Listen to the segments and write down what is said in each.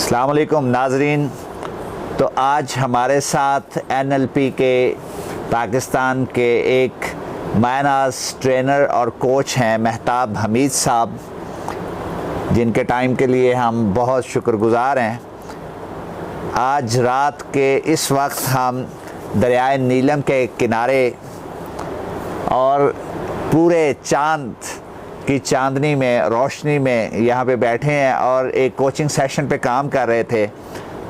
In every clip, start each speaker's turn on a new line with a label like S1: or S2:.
S1: अस्सलाम वालेकुम नाजरीन। तो आज हमारे साथ NLP के पाकिस्तान के एक मायनाज ट्रेनर और कोच हैं मेहताब हमीद साहब, जिनके टाइम के लिए हम बहुत शुक्रगुज़ार हैं। आज रात के इस वक्त हम दरियाए नीलम के किनारे और पूरे चांद की चांदनी में, रोशनी में यहाँ पे बैठे हैं और एक कोचिंग सेशन पे काम कर रहे थे।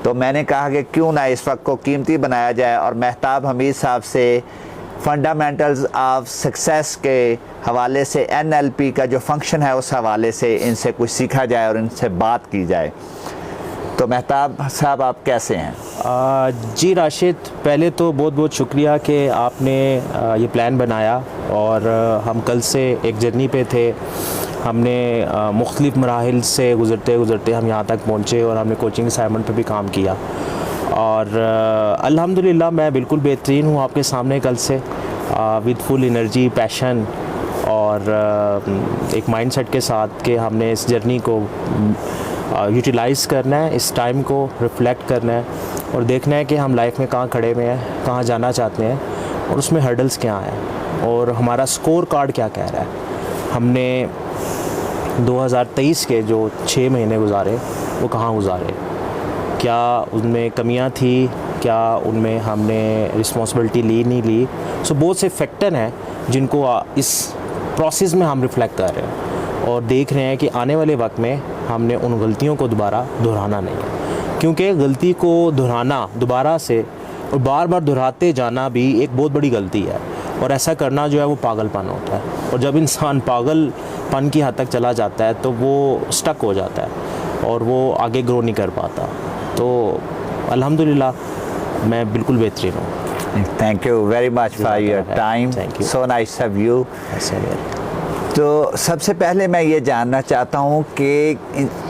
S1: तो मैंने कहा कि क्यों ना इस वक्त को कीमती बनाया जाए और मेहताब हमीद साहब से फंडामेंटल्स ऑफ सक्सेस के हवाले से, NLP का जो फंक्शन है उस हवाले से इनसे कुछ सीखा जाए और इनसे बात की जाए। तो मेहताब साहब, आप कैसे हैं?
S2: जी राशिद, पहले तो बहुत बहुत शुक्रिया कि आपने ये प्लान बनाया और हम कल से एक जर्नी पे थे। हमने मुख्तलिफ मराहिल से गुज़रते गुज़रते हम यहाँ तक पहुँचे और हमने कोचिंग असाइनमेंट पे भी काम किया और अल्हम्दुलिल्लाह मैं बिल्कुल बेहतरीन हूँ आपके सामने कल से, विद फुल एनर्जी, पैशन और एक माइंडसेट के साथ कि हमने इस जर्नी को यूटिलाइज़ करना है, इस टाइम को रिफ़्लेक्ट करना है और देखना है कि हम लाइफ में कहाँ खड़े हुए हैं, कहाँ जाना चाहते हैं और उसमें हर्डल्स क्या हैं और हमारा स्कोर कार्ड क्या कह रहा है। हमने 2023 के जो 6 महीने गुजारे वो कहाँ गुजारे, क्या उनमें कमियां थी, क्या उनमें हमने रिस्पॉन्सिबिलिटी ली नहीं ली। सो बहुत से फैक्टर हैं जिनको इस प्रोसेस में हम रिफ़्लेक्ट कर रहे हैं और देख रहे हैं कि आने वाले वक्त में हमने उन गलतियों को दोबारा दोहराना नहीं है, क्योंकि गलती को दोहराना दोबारा से और बार बार दोहराते जाना भी एक बहुत बड़ी गलती है और ऐसा करना जो है वो पागलपन होता है। और जब इंसान पागलपन की हद तक चला जाता है तो वो स्टक हो जाता है और वो आगे ग्रो नहीं कर पाता। तो अल्हम्दुलिल्लाह मैं बिल्कुल बेहतरीन हूँ।
S1: Thank you very much for your time, so nice of you. तो सबसे पहले मैं ये जानना चाहता हूँ कि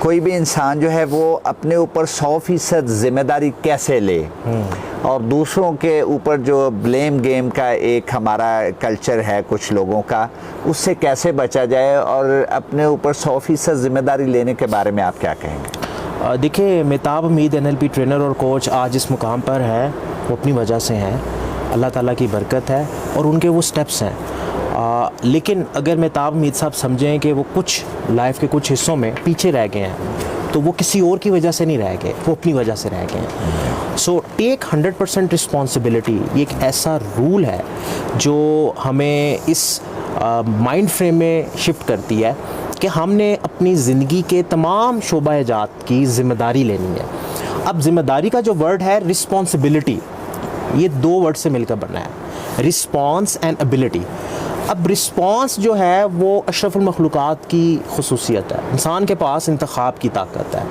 S1: कोई भी इंसान जो है वो अपने ऊपर 100% ज़िम्मेदारी कैसे ले और दूसरों के ऊपर जो ब्लेम गेम का एक हमारा कल्चर है कुछ लोगों का, उससे कैसे बचा जाए और अपने ऊपर 100% ज़िम्मेदारी लेने के बारे में आप क्या कहेंगे?
S2: देखिए, मेहताब हमीद NLP ट्रेनर और कोच आज इस मुकाम पर है वो अपनी वजह से हैं, अल्लाह ताला की बरकत है और उनके वो स्टेप्स हैं। लेकिन अगर मेहताब हमीद साहब समझें कि वो कुछ लाइफ के कुछ हिस्सों में पीछे रह गए हैं तो वो किसी और की वजह से नहीं रह गए, वो अपनी वजह से रह गए हैं। सो टेक 100% रिस्पॉन्सिबिलिटी, ये एक ऐसा रूल है जो हमें इस माइंड फ्रेम में शिफ्ट करती है कि हमने अपनी ज़िंदगी के तमाम शोबा-ए-जात की ज़िम्मेदारी लेनी है। अब ज़िम्मेदारी का जो वर्ड है रिस्पॉन्सिबिलिटी, ये 2 वर्ड से मिलकर बना है, रिस्पॉन्स एंड एबिलिटी। अब रिस्पॉन्स जो है वो अशरफुल मखलूक़ात की खुसूसियत है, इंसान के पास इंतखाब की ताकत है,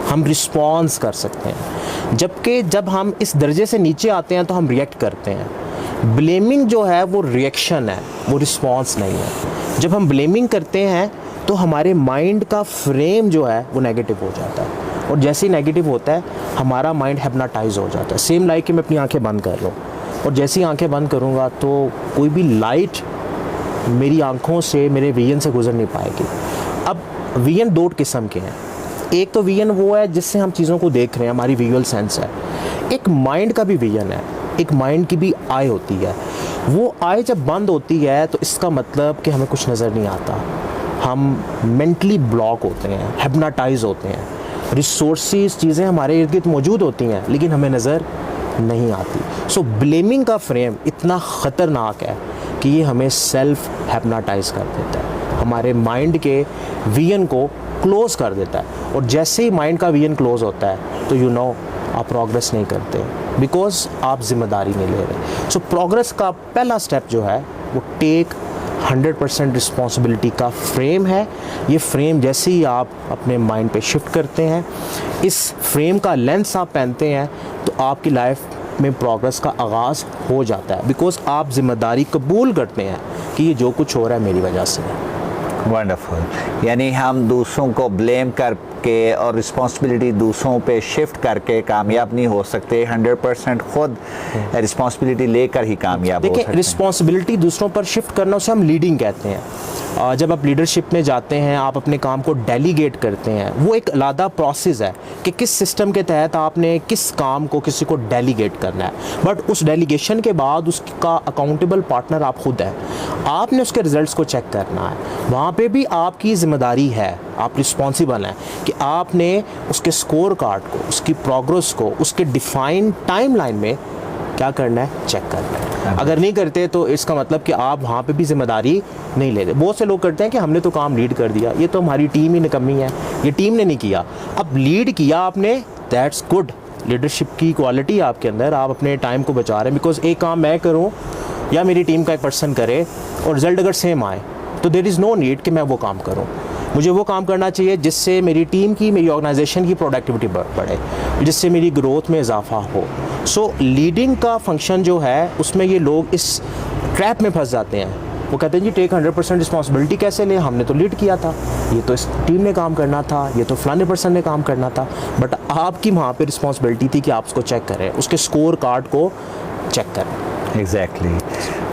S2: हम रिस्पॉन्स कर सकते हैं। जबकि जब हम इस दर्जे से नीचे आते हैं तो हम रिएक्ट करते हैं। ब्लेमिंग जो है वो रिएक्शन है, वो रिस्पॉन्स नहीं है। जब हम ब्लेमिंग करते हैं तो हमारे माइंड का फ्रेम जो है वो नेगेटिव हो जाता है और जैसे ही नेगेटिव होता है हमारा माइंड हिप्नोटाइज हो जाता है। सेम लाइक कि मैं अपनी आंखें बंद कर लूँ और जैसे ही आंखें बंद करूँगा तो कोई भी लाइट मेरी आंखों से, मेरे विजन से गुजर नहीं पाएगी। अब विजन 2 किस्म के हैं। एक तो विजन वो है जिससे हम चीज़ों को देख रहे हैं, हमारी विजुअल सेंस है। एक माइंड का भी विजन है, एक माइंड की भी आई होती है। वो आई जब बंद होती है तो इसका मतलब कि हमें कुछ नज़र नहीं आता, हम मेंटली ब्लॉक होते हैं, हिप्नोटाइज होते हैं। रिसोर्सेज, चीज़ें हमारे इर्द गिर्द मौजूद होती हैं लेकिन हमें नज़र नहीं आती। सो ब्लेमिंग का फ्रेम इतना ख़तरनाक है कि ये हमें सेल्फ हिप्नोटाइज कर देता है, हमारे माइंड के विजन को क्लोज़ कर देता है और जैसे ही माइंड का विजन क्लोज़ होता है तो आप प्रोग्रेस नहीं करते बिकॉज आप जिम्मेदारी नहीं ले रहे। सो प्रोग्रेस का पहला स्टेप जो है वो टेक 100% रिस्पॉन्सिबिलिटी का फ्रेम है। ये फ्रेम जैसे ही आप अपने माइंड पे शिफ्ट करते हैं, इस फ्रेम का लेंस आप पहनते हैं तो आपकी लाइफ में प्रोग्रेस का आगाज़ हो जाता है बिकॉज आप ज़िम्मेदारी कबूल करते हैं कि ये जो कुछ हो रहा है मेरी वजह से है।
S1: वंडरफुल। यानी हम दूसरों को ब्लेम कर के और रिस्पॉन्सिबिलिटी दूसरों पे शिफ्ट करके कामयाब नहीं हो सकते। 100% खुद रिस्पॉन्सिबिलिटी लेकर ही कामयाब हो
S2: देखिए,
S1: सकते हैं।
S2: रिस्पॉन्सिबिलिटी दूसरों पर शिफ्ट करना उसे हम लीडिंग कहते हैं। जब आप लीडरशिप में जाते हैं, आप अपने काम को डेलीगेट करते हैं, वो एक अलग प्रोसेस है कि किस सिस्टम के तहत आपने किस काम को किसी को डेलीगेट करना है। बट उस डेलीगेशन के बाद उसका अकाउंटेबल पार्टनर आप खुद हैं, आपने उसके रिजल्ट्स को चेक करना है। वहाँ पे भी आपकी जिम्मेदारी है, आप रिस्पॉन्सिबल हैं कि आपने उसके स्कोर कार्ड को, उसकी प्रोग्रेस को, उसके डिफाइंड टाइमलाइन में क्या करना है, चेक करना है। अगर नहीं करते तो इसका मतलब कि आप वहाँ पे भी जिम्मेदारी नहीं लेते। बहुत से लोग करते हैं कि हमने तो काम लीड कर दिया, ये तो हमारी टीम ही निकम्मी है, ये टीम ने नहीं किया। अब लीड किया आपने, दैट्स गुड, लीडरशिप की क्वालिटी आपके अंदर, आप अपने टाइम को बचा रहे हैं। बिकॉज एक काम मैं करूँ या मेरी टीम का एक पर्सन करे और रिजल्ट अगर सेम आए तो देयर इज़ नो नीड कि मैं वो काम करूँ। मुझे वो काम करना चाहिए जिससे मेरी टीम की, मेरी ऑर्गेनाइजेशन की प्रोडक्टिविटी बढ़े, जिससे मेरी ग्रोथ में इजाफा हो। सो लीडिंग का फंक्शन जो है उसमें ये लोग इस ट्रैप में फंस जाते हैं। वो कहते हैं जी टेक 100% रिस्पॉन्सिबिलिटी कैसे लें, हमने तो लीड किया था, ये तो इस टीम ने काम करना था, ये तो फलाने पर्सन ने काम करना था। बट आपकी वहाँ पे रिस्पॉन्सिबिलिटी थी कि आप उसको चेक करें, उसके स्कोर कार्ड को चेक करें।
S1: एग्जैक्टली।